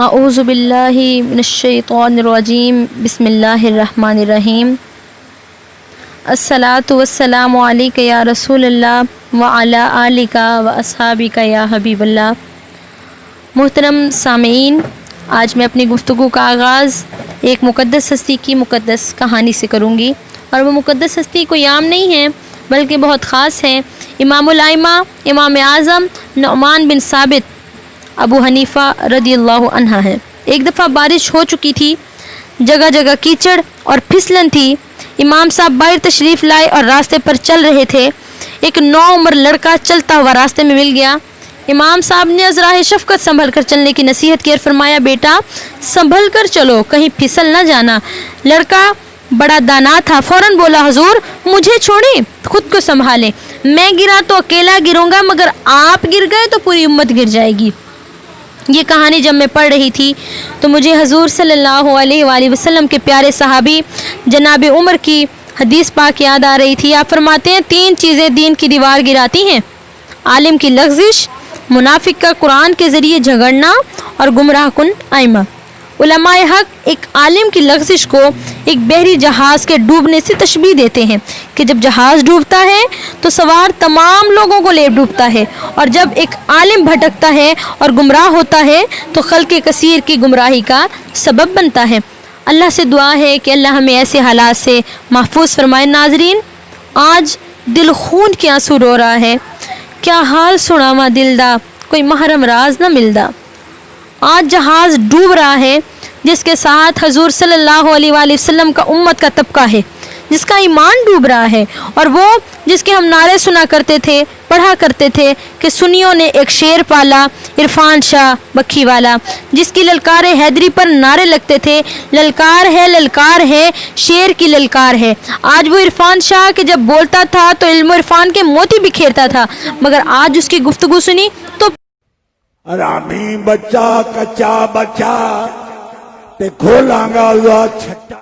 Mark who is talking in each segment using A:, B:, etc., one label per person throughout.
A: اعوذ باللہ من الشیطان الرجیم بسم اللہ الرحمن الرحیم الصلاۃ والسلام علیک یا رسول اللہ وعلی آلک و اصحابک یا حبیب اللہ۔ محترم سامعین، آج میں اپنی گفتگو کا آغاز ایک مقدس ہستی کی مقدس کہانی سے کروں گی، اور وہ مقدس ہستی کوئی عام نہیں ہے بلکہ بہت خاص ہے۔ امام الائمہ، امام اعظم نعمان بن ثابت ابو حنیفہ رضی اللہ عنہ ہے۔ ایک دفعہ بارش ہو چکی تھی، جگہ جگہ کیچڑ اور پھسلن تھی۔ امام صاحب باہر تشریف لائے اور راستے پر چل رہے تھے۔ ایک نوعمر لڑکا چلتا ہوا راستے میں مل گیا۔ امام صاحب نے ازراہ شفقت سنبھل کر چلنے کی نصیحت کی اور فرمایا، بیٹا سنبھل کر چلو، کہیں پھسل نہ جانا۔ لڑکا بڑا دانا تھا، فوراً بولا، حضور مجھے چھوڑیں، خود کو سنبھالیں، میں گرا تو اکیلا گروں گا، مگر آپ گر گئے تو پوری امت گر جائے گی۔ یہ کہانی جب میں پڑھ رہی تھی تو مجھے حضور صلی اللہ علیہ وآلہ وسلم کے پیارے صحابی جناب عمر کی حدیث پاک یاد آ رہی تھی۔ آپ فرماتے ہیں، 3 چیزیں دین کی دیوار گراتی ہیں: عالم کی لغزش، منافق کا قرآن کے ذریعے جھگڑنا، اور گمراہ کن ائمہ۔ علماء حق ایک عالم کی لغزش کو ایک بحری جہاز کے ڈوبنے سے تشبیہ دیتے ہیں کہ جب جہاز ڈوبتا ہے تو سوار تمام لوگوں کو لے ڈوبتا ہے، اور جب ایک عالم بھٹکتا ہے اور گمراہ ہوتا ہے تو خلق کثیر کی گمراہی کا سبب بنتا ہے۔ اللہ سے دعا ہے کہ اللہ ہمیں ایسے حالات سے محفوظ فرمائے۔ ناظرین، آج دل خون کے آنسو رو رہا ہے، کیا حال سناواں دل دا، کوئی محرم راز نہ ملدا۔ آج جہاز ڈوب رہا ہے جس کے ساتھ حضور صلی اللہ علیہ وآلہ وسلم کا امت کا طبقہ ہے، جس کا ایمان ڈوب رہا ہے، اور وہ جس کے ہم نعرے سنا کرتے تھے، پڑھا کرتے تھے کہ سنیوں نے ایک شیر پالا، عرفان شاہ بکھی والا، جس کی للکار حیدری پر نعرے لگتے تھے، للکار ہے شیر کی للکار ہے۔ آج وہ عرفان شاہ کہ جب بولتا تھا تو علم و عرفان کے موتی بکھیرتا تھا، مگر آج اس کی گفتگو سنی تو
B: رامی بچہ کچا بچہ تے کھولانگا ہوا چھٹا،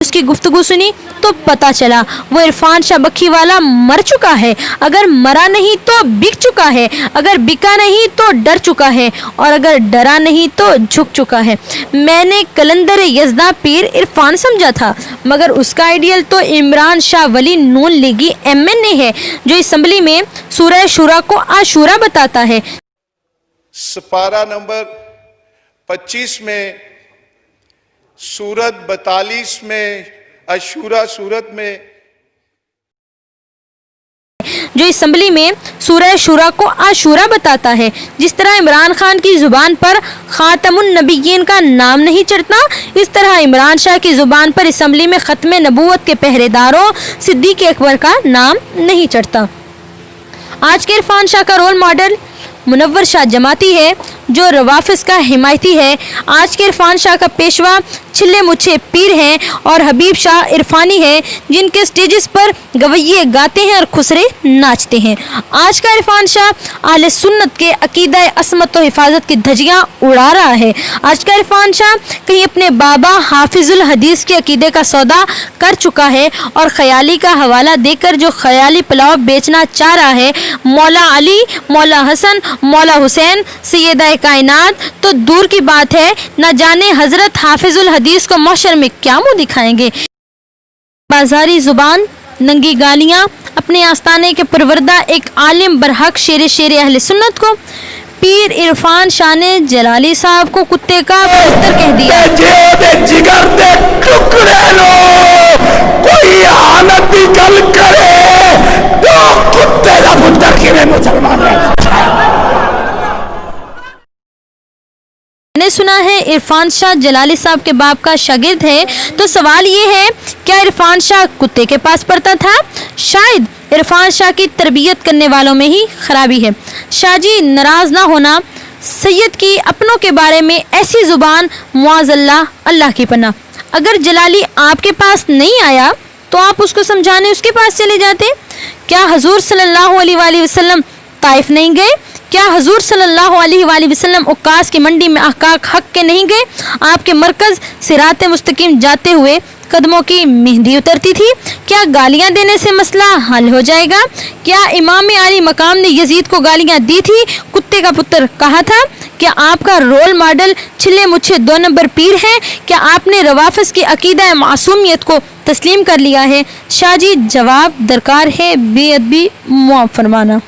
A: اس کی گفتگو سنی تو پتا چلا وہ عرفان شاہ بکھی والا مر چکا ہے، اگر مرا نہیں تو بک چکا ہے، اگر بکا نہیں تو ڈر چکا ہے، اور اگر ڈرا نہیں تو جھک چکا ہے۔ میں نے کلندر یزداں پیر عرفان سمجھا تھا، مگر اس کا آئیڈیل تو عمران شاہ ولی نون لیگی MNA ہے، جو اسمبلی میں سورہ شورا کو عاشورہ بتاتا ہے۔
C: سپارہ نمبر 25 میں، سورت 42 میں، عاشورہ سورت میں،
A: جو اسمبلی میں سورہ شورا کو عاشورہ بتاتا ہے۔ جس طرح عمران خان کی زبان پر خاتم النبیین کا نام نہیں چڑھتا، اس طرح عمران شاہ کی زبان پر اسمبلی میں ختم نبوت کے پہرے داروں صدیق اکبر کا نام نہیں چڑھتا۔ آج کے عرفان شاہ کا رول ماڈل منور شاہ جماعتی ہے، جو روافظ کا حمایتی ہے۔ آج کے عرفان شاہ کا پیشوا چھلے مچھے پیر ہیں اور حبیب شاہ عرفانی ہیں، جن کے سٹیجز پر گویے گاتے ہیں اور خسرے ناچتے ہیں۔ آج کا عرفان شاہ اہل سنت کے عقیدہ عصمت و حفاظت کی دھجیاں اڑا رہا ہے۔ آج کا عرفان شاہ کہیں اپنے بابا حافظ الحدیث کے عقیدے کا سودا کر چکا ہے اور خیالی کا حوالہ دے کر جو خیالی پلاؤ بیچنا چاہ رہا ہے، مولا علی، مولا حسن، مولا حسین، سیدہ کائنات، تو دور کی بات ہے، نہ جانے حضرت حافظ الحدیث کو محشر میں کیا منہ دکھائیں گے۔ بازاری زبان، ننگی گالیاں، اپنے آستانے کے پروردہ ایک عالم برحق شیر اہل سنت کو پیر عرفان شاہ نے جلالی صاحب کو کتے کا پرستر کہہ دیا۔
B: جگر دے ٹکڑے لو، کوئی حالت دی گل کرے تو کتے دا پتر کیویں مسلمان ہے۔
A: میں نے سنا ہے عرفان شاہ جلالی صاحب کے باپ کا شاگرد ہے، تو سوال یہ ہے، کیا عرفان شاہ کتے کے پاس پڑھتا تھا؟ شاید عرفان شاہ کی تربیت کرنے والوں میں ہی خرابی ہے۔ شاہ جی ناراض نہ ہونا، سید کی اپنوں کے بارے میں ایسی زبان، معاذ اللہ، اللہ کی پناہ۔ اگر جلالی آپ کے پاس نہیں آیا تو آپ اس کو سمجھانے اس کے پاس چلے جاتے۔ کیا حضور صلی اللہ علیہ وآلہ وسلم طائف نہیں گئے؟ کیا حضور صلی اللہ علیہ وآلہ وسلم عکاظ کی منڈی میں احقاق حق کے نہیں گئے؟ آپ کے مرکز صراط مستقیم جاتے ہوئے قدموں کی مہندی اترتی تھی؟ کیا گالیاں دینے سے مسئلہ حل ہو جائے گا؟ کیا امام علی مقام نے یزید کو گالیاں دی تھی، کتے کا پتر کہا تھا؟ کیا آپ کا رول ماڈل چھلے مچھے 2 نمبر پیر ہے؟ کیا آپ نے روافض کی عقیدہ معصومیت کو تسلیم کر لیا ہے؟ شاہ جی جواب درکار ہے، بے ادبی معاف فرمانا۔